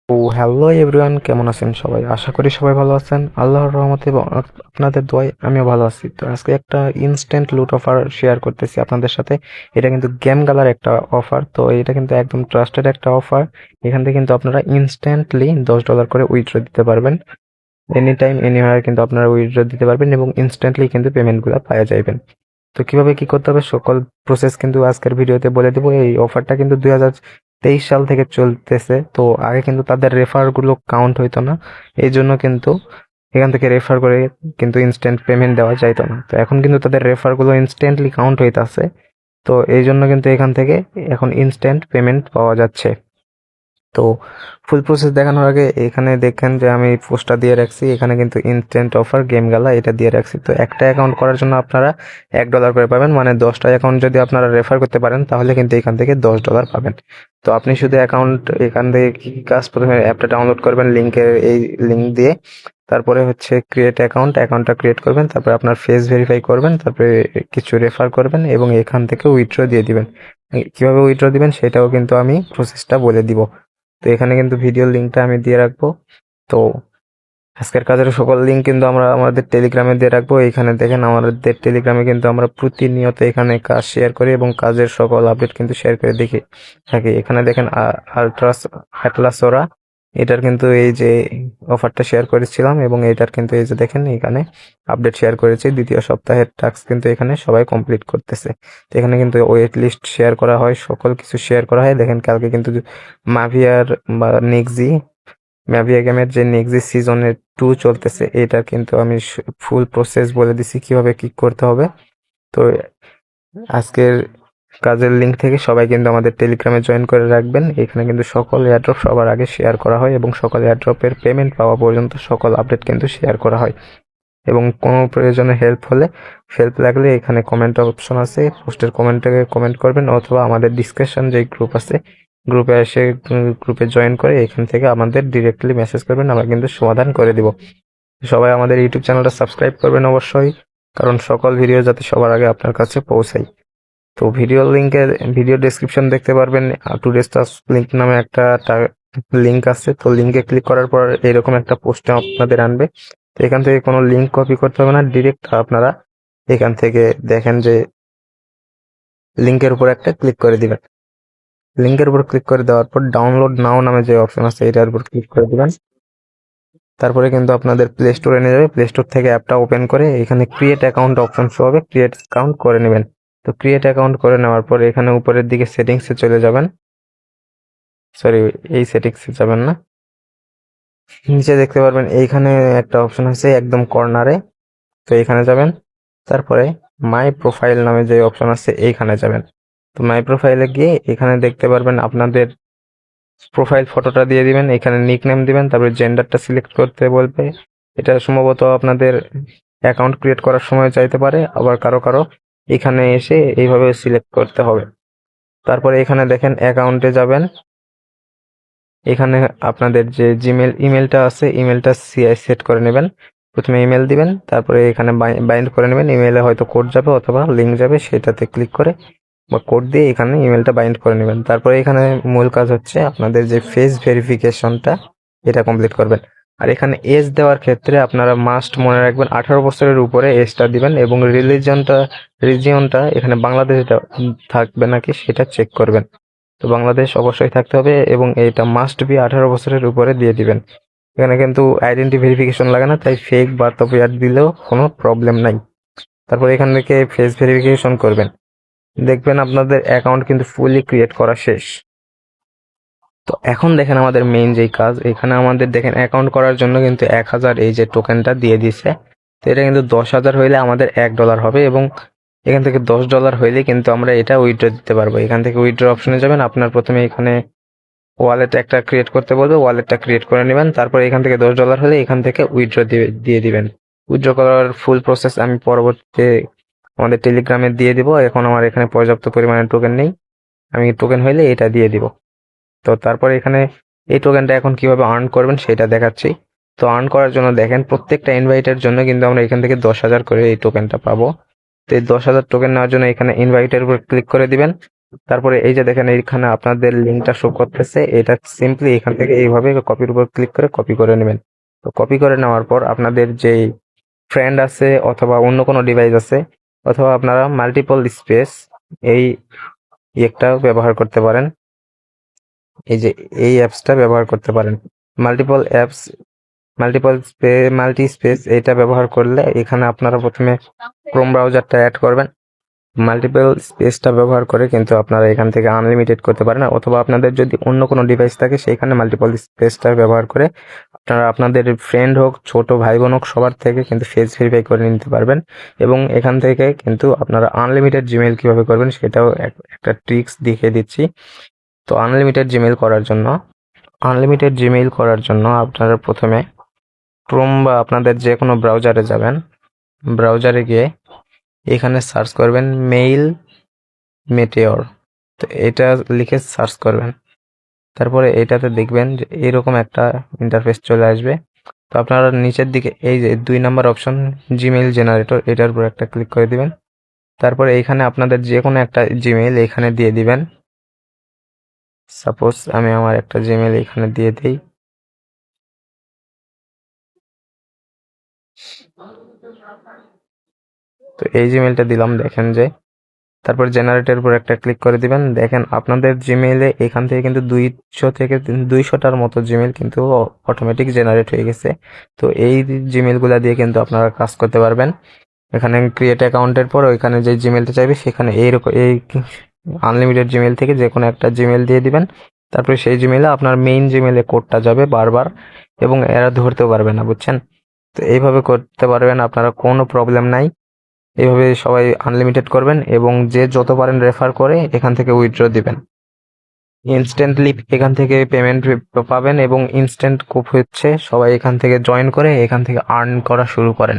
Hello everyone, কেমন আছেন সবাই? আশা করি সবাই ভালো আছেন। আল্লাহর রহমতে এবং আপনাদের দোয়ায় আমিও ভালো আছি। তো আজকে একটা ইনস্ট্যান্ট লুট অফার শেয়ার করতেছি আপনাদের সাথে। এটা কিন্তু গেম গালার একটা অফার। তো এটা কিন্তু একদম ট্রাস্টেড একটা অফার। এখান থেকে কিন্তু আপনারা ইনস্ট্যান্টলি $10 করে উইথড্র দিতে পারবেন। এনি টাইম এনিওয়ার কিন্তু আপনারা উইথড্র দিতে পারবেন এবং ইনস্ট্যান্টলি কিন্তু পেমেন্টগুলো পাওয়া যাবেন। তো কিভাবে কি করতে হবে সকল প্রসেস কিন্তু আজকের ভিডিওতে বলে দেবো। এই অফারটা কিন্তু 2023 সাল থেকে চলতেছে। তো আগে কিন্তু তাদের রেফার গুলো কাউন্ট হইতো না, এই জন্য কিন্তু এখান থেকে রেফার করে কিন্তু ইনস্ট্যান্ট পেমেন্ট দেওয়া যাইতো না। তো এখন কিন্তু তাদের রেফার গুলো ইনস্ট্যান্টলি কাউন্ট হইতাছে। তো এই জন্য কিন্তু এখান থেকে এখন ইনস্ট্যান্ট পেমেন্ট পাওয়া যাচ্ছে। তো ফুল প্রসেস দেখানোর আগে এখানে দেখেন যে আমি পোস্টটা দিয়ে রাখছি। এখানে কিন্তু ইনস্ট্যান্ট অফার গেম গালা এটা দিয়ে রাখছি। তো একটা অ্যাকাউন্ট করার জন্য আপনারা $1 করে পাবেন, মানে 10টা অ্যাকাউন্ট যদি আপনারা রেফার করতে পারেন তাহলে কিন্তু এখান থেকে $10 পাবেন। তো আপনি শুধু অ্যাকাউন্ট এখান থেকে কি কি কাজ, প্রথমে অ্যাপটা ডাউনলোড করবেন লিঙ্কের এই লিঙ্ক দিয়ে। তারপরে হচ্ছে ক্রিয়েট অ্যাকাউন্টটা ক্রিয়েট করবেন, তারপরে আপনার ফেস ভেরিফাই করবেন, তারপরে কিছু রেফার করবেন এবং এখান থেকে উইথড্র দিয়ে দিবেন। কিভাবে উইথড্র দিবেন সেটাও কিন্তু আমি প্রসেসটা বলে দিব। তো এখানে কিন্তু ভিডিও লিঙ্কটা আমি দিয়ে রাখবো। তো আজকের কাজের সকল লিঙ্ক কিন্তু আমরা আমাদের টেলিগ্রামে দিয়ে রাখবো। এখানে দেখেন আমাদের টেলিগ্রামে কিন্তু আমরা প্রতিনিয়ত এখানে কাজ শেয়ার করি এবং কাজের সকল আপডেট কিন্তু শেয়ার করে দেখি থাকি। এখানে দেখেন আলট্রাস অ্যাটলাসোরা, এটার কিন্তু এই যে অফারটা শেয়ার করেছিলাম এবং এটার কিন্তু এই যে দেখেন এখানে আপডেট শেয়ার করেছি। দ্বিতীয় সপ্তাহের টাস্ক কিন্তু এখানে সবাই কমপ্লিট করতেছে। তো এখানে কিন্তু ওয়েট লিস্ট শেয়ার করা হয়, সকল কিছু শেয়ার করা হয়। দেখেন কালকে কিন্তু মাভিয়ার বা নেক্সি ম্যাভিয়া গেমের যে নেক্সট সিজনের 2 চলতেছে, এটার কিন্তু আমি ফুল প্রসেস বলে দিছি কিভাবে কি করতে হবে। তো আজকের কাজের লিঙ্ক থেকে সবাই কিন্তু আমাদের টেলিগ্রামে জয়েন করে রাখবেন। এখানে কিন্তু সকল এয়ারড্রপ সবার আগে শেয়ার করা হয় এবং সকল এয়ারড্রপের পেমেন্ট পাওয়া পর্যন্ত সকল আপডেট কিন্তু শেয়ার করা হয়। এবং কোনো প্রয়োজনে হেল্প লাগলে এখানে কমেন্ট অপশন আছে, পোস্টের কমেন্টে কমেন্ট করবেন অথবা আমাদের ডিসকাশন যে গ্রুপ আছে গ্রুপে এসে গ্রুপে জয়েন করে এখান থেকে আমাদের ডিরেক্টলি মেসেজ করবেন, আমরা কিন্তু সমাধান করে দিব। সবাই আমাদের ইউটিউব চ্যানেলটা সাবস্ক্রাইব করবেন অবশ্যই, কারণ সকল ভিডিও যাতে সবার আগে আপনার কাছে পৌঁছায়। তো ভিডিও ডেসক্রিপশন দেখতে পারবেন টুডেস টাস্ক লিঙ্ক নামে একটা লিঙ্ক আছে। তো লিঙ্কে ক্লিক করার পর এরকম একটা পোস্টে আপনাদের আনবে। তো এখান থেকে কোনো লিঙ্ক কপি করতে হবে না, ডিরেক্ট আপনারা এখান থেকে দেখেন যে লিঙ্কের উপর একটা ক্লিক করে দিবেন। লিঙ্কের উপর ক্লিক করে দেওয়ার পর ডাউনলোড নাও নামে যে অপশন আছে এটার উপর ক্লিক করে দিবেন। তারপরে কিন্তু আপনাদের প্লে স্টোরে নিয়ে যাবে। প্লে স্টোর থেকে অ্যাপটা ওপেন করে এখানে ক্রিয়েট অ্যাকাউন্ট অপশন শো হবে, ক্রিয়েট অ্যাকাউন্ট করে নেবেন। তো ক্রিয়েট অ্যাকাউন্ট করে নেওয়ার পর এখানে উপরের দিকে সেটিংসে চলে যাবেন। সরি, এই সেটিংসে যাবেন না, নিচে দেখতে পারবেন এইখানে একটা অপশন আছে একদম কর্নারে। তো এখানে যাবেন, তারপরে মাই প্রোফাইল নামে যে অপশন আছে এইখানে যাবেন। তো মাই প্রোফাইলে গিয়ে এখানে দেখতে পারবেন আপনাদের প্রোফাইল ফটোটা দিয়ে দিবেন, এখানে নিক নেম দিবেন, তারপরে জেন্ডারটা সিলেক্ট করতে বলবে। এটা সম্ভবত আপনাদের অ্যাকাউন্ট ক্রিয়েট করার সময় চাইতে পারে, আবার কারো কারো এখানে এসে এইভাবে সিলেক্ট করতে হবে। তারপরে এখানে দেখেন অ্যাকাউন্টে যাবেন, এখানে আপনাদের যে জিমেল ইমেলটা আছে ইমেলটা সেট করে নেবেন। প্রথমে ইমেল দিবেন, তারপরে এখানে বাইন্ড করে নেবেন। ইমেলে হয়তো কোড যাবে অথবা লিঙ্ক যাবে, সেটাতে ক্লিক করে বা কোড দিয়ে এখানে ইমেলটা বাইন্ড করে নেবেন। তারপরে এখানে মূল কাজ হচ্ছে আপনাদের যে ফেস ভেরিফিকেশনটা এটা কমপ্লিট করবেন। আর এখানে এজ দেওয়ার ক্ষেত্রে আপনারা মাস্ট মনে রাখবেন 18 বছরের উপরে এজটা দিবেন এবং রিজিয়নটা এখানে বাংলাদেশ থাকবে নাকি সেটা চেক করবেন। তো বাংলাদেশ অবশ্যই থাকতে হবে এবং এটা মাস্ট বি 18 বছরের উপরে দিয়ে দিবেন। এখানে কিন্তু আইডেন্টি ভেরিফিকেশন লাগে না, তাই ফেক বার্থ অফ ইয়ার দিলেও কোনো প্রবলেম নাই। তারপর এখান থেকে ফেস ভেরিফিকেশন করবেন, দেখবেন আপনাদের অ্যাকাউন্ট কিন্তু ফুলি ক্রিয়েট করা শেষ। তো এখন দেখেন আমাদের মেইন যেই কাজ, এখানে আমাদের দেখেন অ্যাকাউন্ট করার জন্য কিন্তু 1000 এই যে টোকেনটা দিয়ে দিছে। তো এটা কিন্তু 10,000 হইলে আমাদের $1 হবে এবং এখান থেকে $10 হইলে কিন্তু আমরা এটা উইথড্র দিতে পারবো। এখান থেকে উইথড্র অপশনে যাবেন, আপনার প্রথমে এখানে ওয়ালেট একটা ক্রিয়েট করতে বলবে, ওয়ালেটটা ক্রিয়েট করে নেবেন। তারপর এখান থেকে $10 হলে এখান থেকে উইথড্র দিয়ে দিবেন। উইথড্র করার ফুল প্রসেস আমি পরবর্তীতে আমাদের টেলিগ্রামে দিয়ে দিব। এখন আমার এখানে পর্যাপ্ত পরিমাণে টোকেন নেই, আমি টোকেন হইলে এটা দিয়ে দিব। তো তারপরে এখানে এই টোকেনটা এখন কিভাবে আর্ন করবেন সেটা দেখাচ্ছি। তো আর্ন করার জন্য দেখেন প্রত্যেকটা ইনভাইটের জন্য কিন্তু আমরা এখান থেকে 10,000 করে এই টোকেনটা পাবো। তো এই 10,000 টোকেন নেওয়ার জন্য এখানে ইনভাইটের উপর ক্লিক করে দিবেন। তারপরে এই যে দেখেন এইখানে আপনাদের লিঙ্কটা শো করতেছে, এটা সিম্পলি এখান থেকে এইভাবে কপির উপর ক্লিক করে কপি করে নেবেন। তো কপি করে নেওয়ার পর আপনাদের যেই ফ্রেন্ড আছে অথবা অন্য কোনো ডিভাইস আছে অথবা আপনারা মাল্টিপল স্পেস এই একটা ব্যবহার করতে পারেন। এই যে এই অ্যাপসটা ব্যবহার করতে পারেন। মাল্টিপল অ্যাপস মাল্টি স্পেস এটা ব্যবহার করলে এখানে আপনারা প্রথমে ক্রোম ব্রাউজারটা অ্যাড করবেন। মাল্টিপল স্পেসটা ব্যবহার করে কিন্তু আপনারা এখান থেকে আনলিমিটেড করতে পারেন, অথবা আপনাদের যদি অন্য কোনো ডিভাইস থাকে সেইখানে মাল্টিপল স্পেসটা ব্যবহার করে আপনারা আপনাদের ফ্রেন্ড হোক, ছোট ভাই বোন হোক, সবার থেকে কিন্তু ফেস ভেরিফাই করে নিতে পারবেন। এবং এখান থেকে কিন্তু আপনারা আনলিমিটেড জিমেইল কিভাবে করবেন সেটাও একটা ট্রিক্স দেখিয়ে দিচ্ছি। তো আনলিমিটেড জিমেইল করার জন্য আপনারা প্রথমে ক্রোম বা আপনাদের যে কোনো ব্রাউজারে যাবেন। ব্রাউজারে গিয়ে এখানে সার্চ করবেন মেইল মেটেওর। তো এটা লিখে সার্চ করবেন। তারপরে এটাতে দেখবেন যে এরকম একটা ইন্টারফেস চলে আসবে। তো আপনারা নিচের দিকে এই যে 2 নাম্বার অপশন জিমেইল জেনারেটর, এটার উপর একটা ক্লিক করে দিবেন। তারপরে এইখানে আপনাদের যে কোনো একটা জিমেইল এখানে দিয়ে দিবেন। সাপোজ আমি আমার একটা জিমেইল এখানে দিয়ে দিই। তো এই জিমেইলটা দিলাম, দেখেন যে তারপর জেনারেটের উপর একটা ক্লিক করে দিবেন। দেখেন আপনাদের জিমেইলে এখান থেকে কিন্তু 200 থেকে 200টার মতো জিমেইল কিন্তু অটোমেটিক জেনারেট হয়ে গেছে। তো এই জিমেইলগুলা দিয়ে কিন্তু আপনারা কাজ করতে পারবেন। এখানে ক্রিয়েট অ্যাকাউন্টের পর ওইখানে যে জিমেইলটা চাইবে সেখানে এইরকম এই আনলিমিটেড জিমেইল থেকে যে কোনো একটা জিমেইল দিয়ে দিবেন। তারপরে সেই জিমেইলে আপনার মেইন জিমেইলে কোডটা যাবে বারবার, এবং এরা ধরতেও পারবে না, বুঝছেন? তো এইভাবে করতে পারবেন, আপনারা কোনো প্রবলেম নাই। এইভাবে সবাই আনলিমিটেড করবেন এবং যে যত পারেন রেফার করে এখান থেকে উইথড্র দিবেন। ইনস্ট্যান্টলি এখান থেকে পেমেন্ট পাবেন এবং ইনস্ট্যান্ট খুব হচ্ছে, সবাই এখান থেকে জয়েন করে এখান থেকে আর্ন করা শুরু করেন।